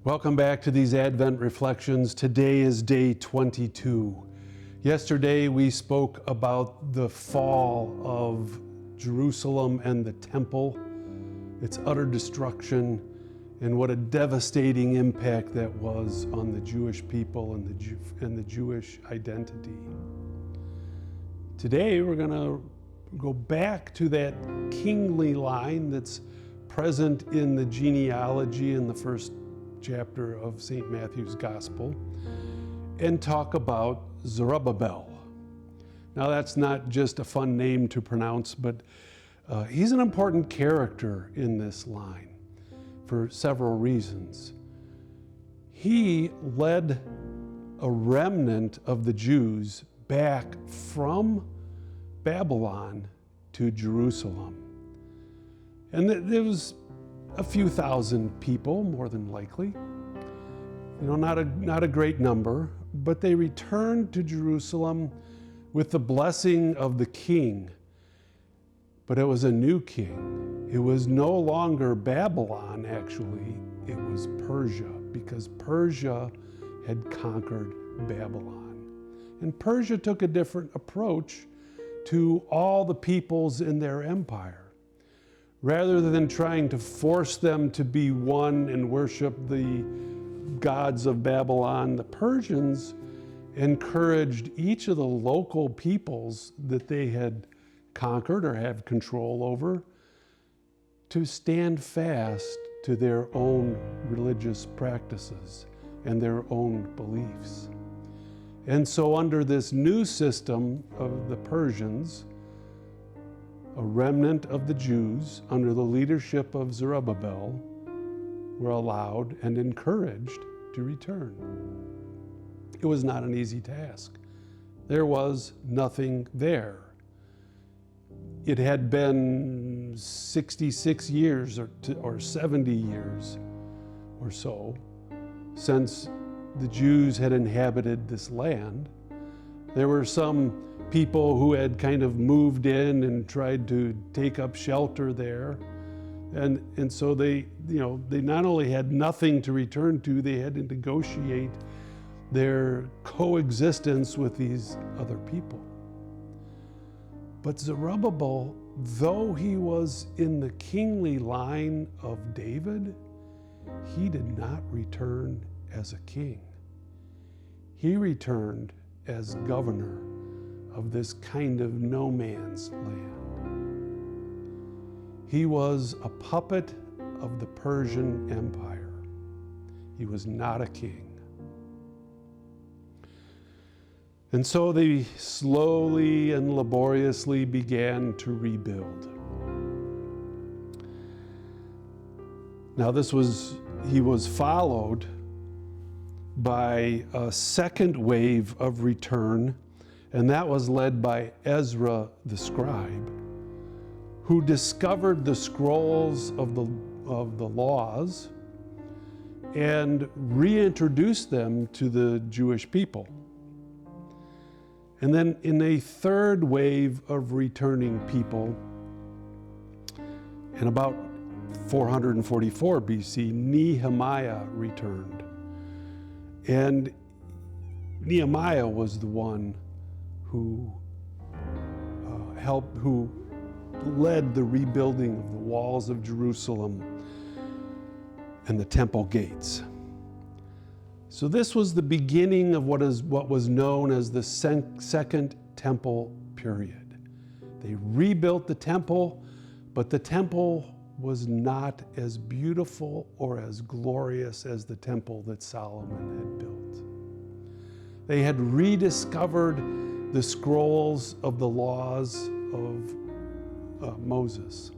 Welcome back to these Advent Reflections. Today is day 22. Yesterday we spoke about the fall of Jerusalem and the temple, its utter destruction, and what a devastating impact that was on the Jewish people and the Jewish identity. Today we're going to go back to that kingly line that's present in the genealogy in the first chapter of St. Matthew's Gospel and talk about Zerubbabel. Now that's not just a fun name to pronounce, but he's an important character in this line for several reasons. He led a remnant of the Jews back from Babylon to Jerusalem. And there was a few thousand people, more than likely. Not a great number, but they returned to Jerusalem with the blessing of the king. But it was a new king. It was no longer Babylon, actually. It was Persia, because Persia had conquered Babylon. And Persia took a different approach to all the peoples in their empire. Rather than trying to force them to be one and worship the gods of Babylon, the Persians encouraged each of the local peoples that they had conquered or had control over to stand fast to their own religious practices and their own beliefs. And so under this new system of the Persians, a remnant of the Jews, under the leadership of Zerubbabel, were allowed and encouraged to return. It was not an easy task. There was nothing there. It had been 66 years or 70 years or so since the Jews had inhabited this land. There were some people who had kind of moved in and tried to take up shelter there. And so they not only had nothing to return to, they had to negotiate their coexistence with these other people. But Zerubbabel, though he was in the kingly line of David, he did not return as a king. He returned as governor of this kind of no man's land. He was a puppet of the Persian Empire. He was not a king. And so they slowly and laboriously began to rebuild. Now he was followed by a second wave of return, and that was led by Ezra the scribe, who discovered the scrolls of the laws and reintroduced them to the Jewish people. And then in a third wave of returning people, in about 444 BC, Nehemiah returned. And Nehemiah was the one who led the rebuilding of the walls of Jerusalem and the temple gates. So this was the beginning of what was known as the Second Temple period. They rebuilt the temple, but the temple was not as beautiful or as glorious as the temple that Solomon had built. They had rediscovered the scrolls of the laws of Moses.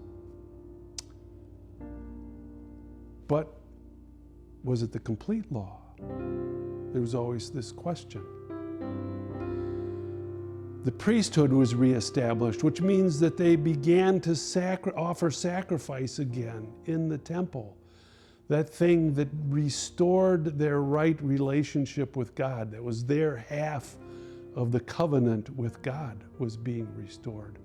But was it the complete law? There was always this question. The priesthood was reestablished, which means that they began to offer sacrifice again in the temple. That thing that restored their right relationship with God, that was their half of the covenant with God, was being restored.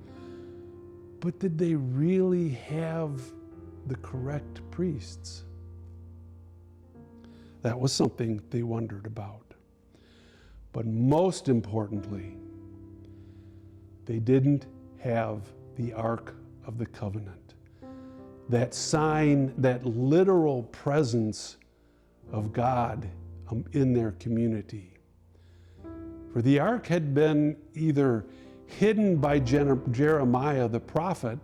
But did they really have the correct priests? That was something they wondered about. But most importantly, they didn't have the Ark of the Covenant. That sign, that literal presence of God in their community. For the Ark had been either hidden by Jeremiah the prophet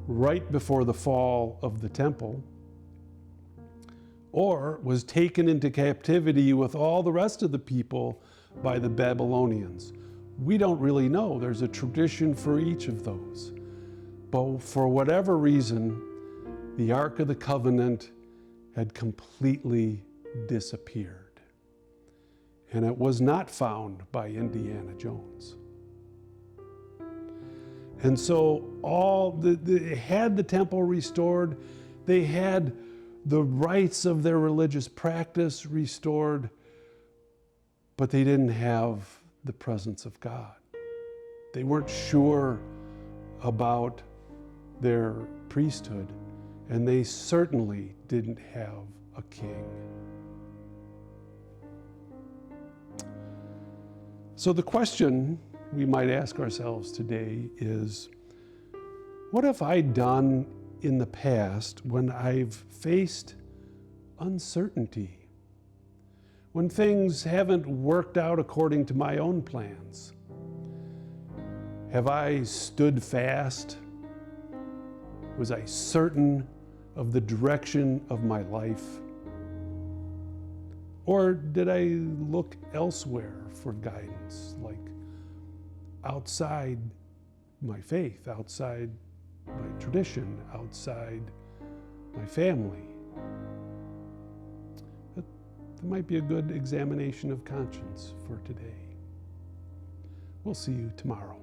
right before the fall of the temple, or was taken into captivity with all the rest of the people by the Babylonians. We don't really know. There's a tradition for each of those. But for whatever reason, the Ark of the Covenant had completely disappeared. And it was not found by Indiana Jones. And so they had the temple restored. They had the rites of their religious practice restored, but they didn't have the presence of God. They weren't sure about their priesthood, and they certainly didn't have a king. So the question we might ask ourselves today is, what have I done in the past when I've faced uncertainty? When things haven't worked out according to my own plans? Have I stood fast? Was I certain of the direction of my life? Or did I look elsewhere for guidance, like outside my faith, outside my tradition, outside my family? That might be a good examination of conscience for today. We'll see you tomorrow.